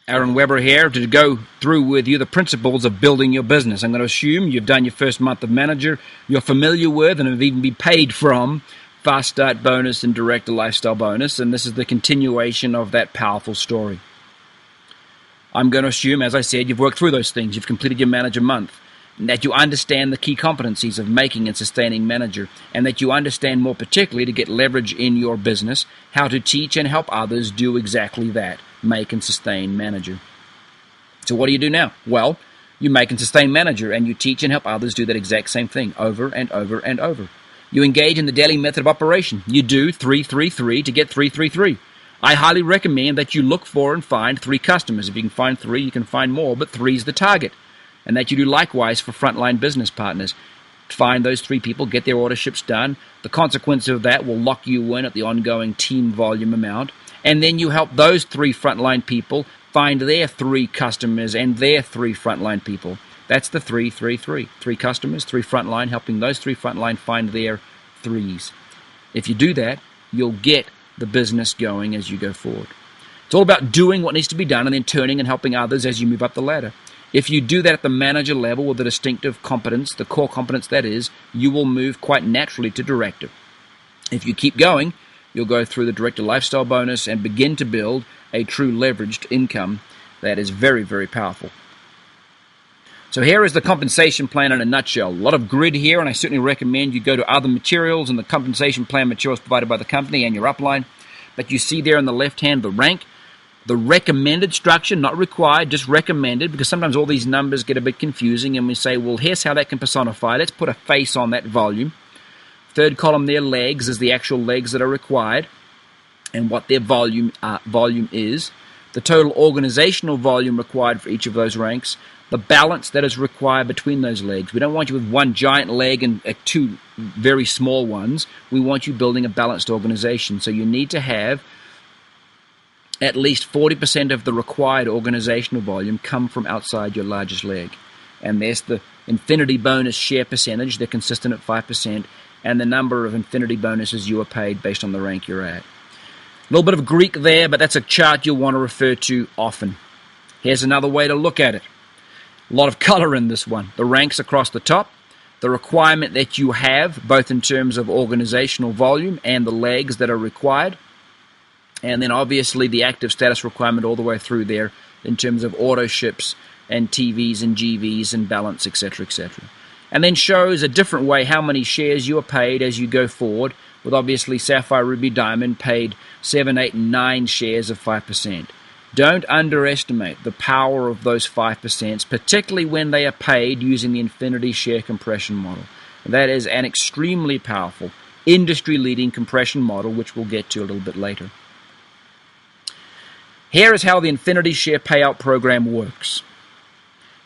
Aaron Weber here to go through with you the principles of building your business. I'm going to assume you've done your first month of manager, you're familiar with and have even been paid from Fast Start Bonus and Director Lifestyle Bonus, and this is the continuation of that powerful story. I'm going to assume, as I said, you've worked through those things, you've completed your manager month, and that you understand the key competencies of making and sustaining manager, and that you understand more particularly to get leverage in your business, how to teach and help others do exactly that, make and sustain manager. So what do you do now? Well, you make and sustain manager, and you teach and help others do that exact same thing over and over and over. You engage in the daily method of operation. You do 3-3-3 to get 3-3-3. I highly recommend that you look for and find 3 customers. If you can find 3, you can find more, but 3 is the target. And that you do likewise for frontline business partners. Find those 3 people, get their orderships done. The consequence of that will lock you in at the ongoing team volume amount. And then you help those 3 frontline people find their 3 customers and their 3 frontline people. That's the 3-3-3. 3 customers, 3 frontline, helping those 3 frontline find their 3s. If you do that, you'll get the business going as you go forward. It's all about doing what needs to be done and then turning and helping others as you move up the ladder. If you do that at the manager level with the distinctive competence, the core competence that is, you will move quite naturally to director. If you keep going, you'll go through the director lifestyle bonus and begin to build a true leveraged income that is very, very powerful. So here is the compensation plan in a nutshell. A lot of grid here, and I certainly recommend you go to other materials and the compensation plan materials provided by the company and your upline. But you see there on the left hand the rank, the recommended structure, not required, just recommended, because sometimes all these numbers get a bit confusing and we say, well, here's how that can personify. Let's put a face on that volume. Third column there, legs, is the actual legs that are required and what their volume is. The total organizational volume required for each of those ranks. The balance that is required between those legs. We don't want you with one giant leg and 2 very small ones. We want you building a balanced organization. So you need to have at least 40% of the required organizational volume come from outside your largest leg. And there's the infinity bonus share percentage. They're consistent at 5%. And the number of infinity bonuses you are paid based on the rank you're at. A little bit of Greek there, but that's a chart you'll want to refer to often. Here's another way to look at it. A lot of color in this one. The ranks across the top, the requirement that you have, both in terms of organizational volume and the legs that are required, and then obviously the active status requirement all the way through there in terms of auto ships and TVs and GVs and balance, etc., etc. And then shows a different way how many shares you are paid as you go forward, with obviously Sapphire, Ruby, Diamond paid 7, 8, and 9 shares of 5%. Don't underestimate the power of those 5%, particularly when they are paid using the infinity share compression model. That is an extremely powerful, industry-leading compression model, which we'll get to a little bit later. Here is how the infinity share payout program works.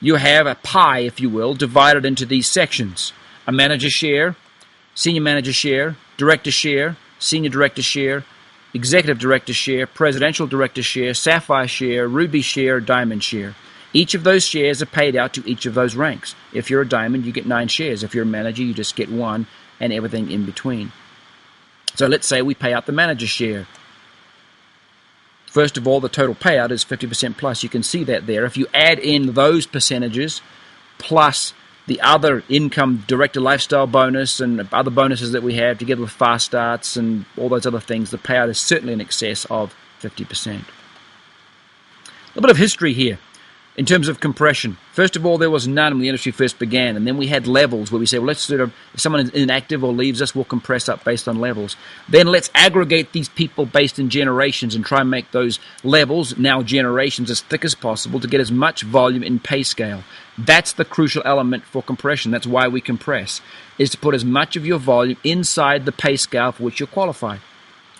You have a pie, if you will, divided into these sections. A manager share, senior manager share, director share, senior director share, executive director share, presidential director share, sapphire share, ruby share, diamond share. Each of those shares are paid out to each of those ranks. If you're a diamond, you get 9 shares. If you're a manager, you just get 1 and everything in between. So let's say we pay out the manager share. First of all, the total payout is 50% plus. You can see that there. If you add in those percentages plus the other income director lifestyle bonus and other bonuses that we have together with fast starts and all those other things, the payout is certainly in excess of 50%. A bit of history here in terms of compression. First of all, there was none when the industry first began, and then we had levels where we say, well, let's sort of, if someone is inactive or leaves us, we'll compress up based on levels. Then let's aggregate these people based in generations and try and make those levels, now generations, as thick as possible to get as much volume in pay scale. That's the crucial element for compression. That's why we compress, is to put as much of your volume inside the pay scale for which you're qualified.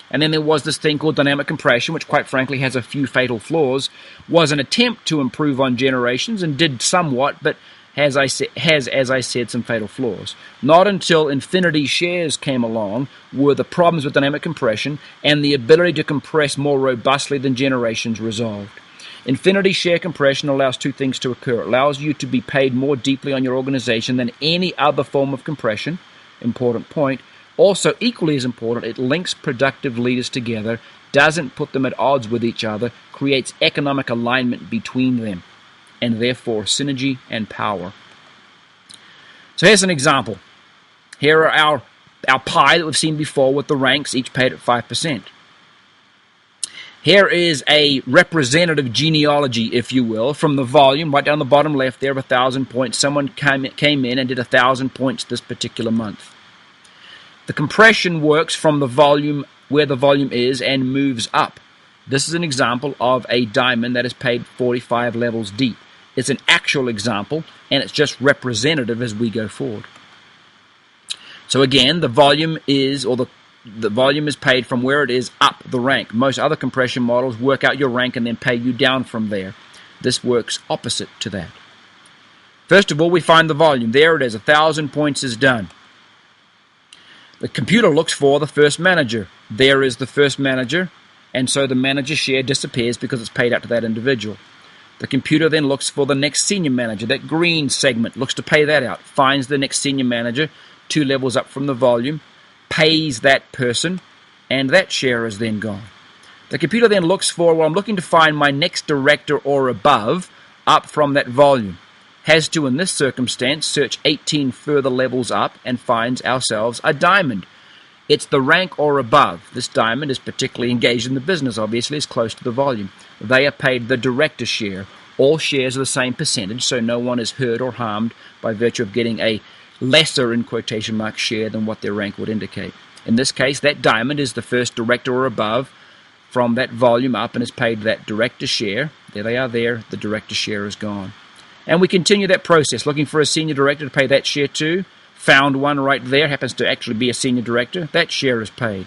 And then there was this thing called dynamic compression, which quite frankly has a few fatal flaws, was an attempt to improve on generations and did somewhat, but has, as I said, some fatal flaws. Not until infinity shares came along were the problems with dynamic compression and the ability to compress more robustly than generations resolved. Infinity share compression allows 2 things to occur. It allows you to be paid more deeply on your organization than any other form of compression. Important point. Also, equally as important, it links productive leaders together, doesn't put them at odds with each other, creates economic alignment between them, and therefore synergy and power. So here's an example. Here are our pie that we've seen before with the ranks, each paid at 5%. Here is a representative genealogy, if you will, from the volume, right down the bottom left there of 1,000 points. Someone came in and did 1,000 points this particular month. The compression works from the volume, where the volume is, and moves up. This is an example of a diamond that is paid 45 levels deep. It's an actual example, and it's just representative as we go forward. So again, the volume is, or the volume is paid from where it is up the rank. Most other compression models work out your rank and then pay you down from there. This works opposite to that. First of all, we find the volume. There it is, 1,000 points is done. The computer looks for the first manager. There is the first manager, and so the manager share disappears because it's paid out to that individual. The computer then looks for the next senior manager. That green segment looks to pay that out, finds the next senior manager, 2 levels up from the volume, pays that person, and that share is then gone. The computer then looks for, well, I'm looking to find my next director or above up from that volume. Has to, in this circumstance, search 18 further levels up and finds ourselves a diamond. It's the rank or above. This diamond is particularly engaged in the business, obviously, it's close to the volume. They are paid the director share. All shares are the same percentage, so no one is hurt or harmed by virtue of getting a lesser, in quotation marks, share than what their rank would indicate. In this case, that diamond is the first director or above from that volume up and is paid that director share. There they are there. The director share is gone. And we continue that process, looking for a senior director to pay that share to. Found one right there, happens to actually be a senior director. That share is paid.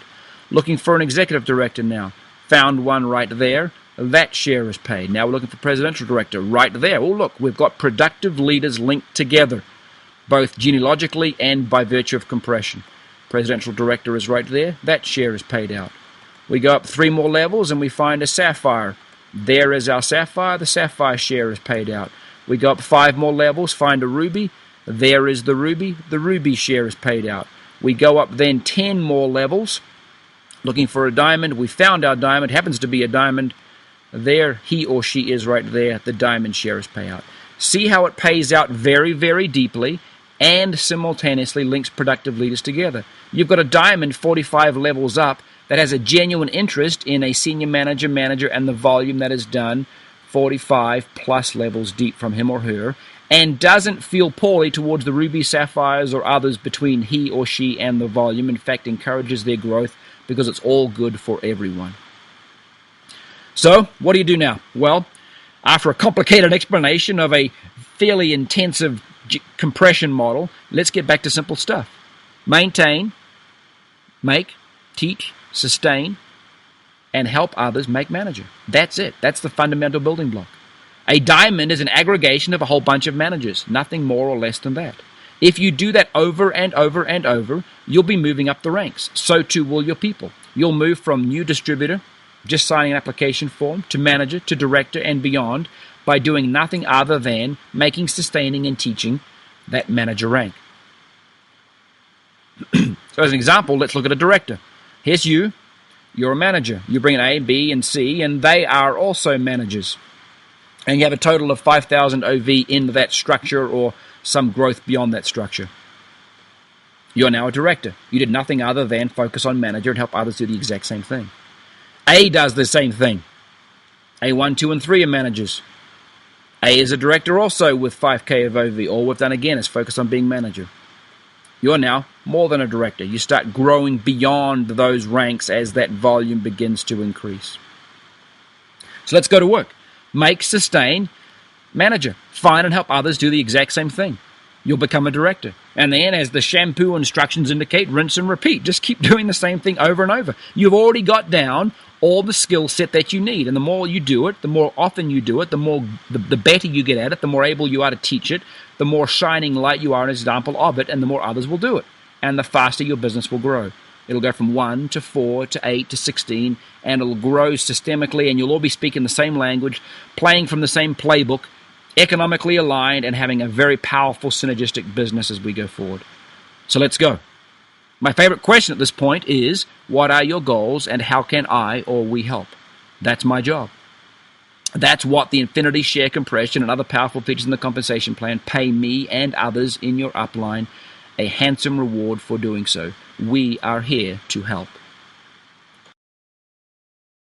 Looking for an executive director now. Found one right there. That share is paid. Now we're looking for presidential director right there. Oh, look, we've got productive leaders linked together, both genealogically and by virtue of compression. Presidential director is right there. That share is paid out. We go up 3 more levels and we find a sapphire. There is our sapphire. The sapphire share is paid out. We go up 5 more levels, find a ruby. There is the ruby. The ruby share is paid out. We go up then 10 more levels, looking for a diamond. We found our diamond. Happens to be a diamond. There he or she is right there. The diamond share is paid out. See how it pays out very, very deeply and simultaneously links productive leaders together. You've got a diamond 45 levels up that has a genuine interest in a senior manager, and the volume that is done 45 plus levels deep from him or her, and doesn't feel poorly towards the ruby, sapphires, or others between he or she and the volume. In fact, encourages their growth because it's all good for everyone. So, what do you do now? Well, after a complicated explanation of a fairly intensive compression model, let's get back to simple stuff. Maintain, make, teach, sustain, and help others make manager. That's it. That's the fundamental building block. A diamond is an aggregation of a whole bunch of managers, nothing more or less than that. If you do that over and over and over, you'll be moving up the ranks. So too will your people. You'll move from new distributor, just signing an application form, to manager, to director, and beyond by doing nothing other than making, sustaining, and teaching that manager rank. So as an example, let's look at a director. Here's you. You're a manager. You bring in A, B, and C, and they are also managers. And you have a total of 5,000 OV in that structure or some growth beyond that structure. You're now a director. You did nothing other than focus on manager and help others do the exact same thing. A does the same thing. A1, 2, and 3 are managers. A is a director also with 5K of OV. All we've done again is focus on being manager. You're now more than a director. You start growing beyond those ranks as that volume begins to increase. So let's go to work. Make, sustain, manager. Find and help others do the exact same thing. You'll become a director. And then, as the shampoo instructions indicate, rinse and repeat. Just keep doing the same thing over and over. You've already got down all the skill set that you need. And the more you do it, the more often you do it, the better you get at it, the more able you are to teach it, the more shining light you are an example of it, and the more others will do it. And the faster your business will grow. It'll go from 1 to 4 to 8 to 16, and it'll grow systemically, and you'll all be speaking the same language, playing from the same playbook, economically aligned, and having a very powerful synergistic business as we go forward. So let's go. My favorite question at this point is, what are your goals and how can I or we help? That's my job. That's what the Infinity Share Compression and other powerful features in the compensation plan pay me and others in your upline a handsome reward for doing so. We are here to help.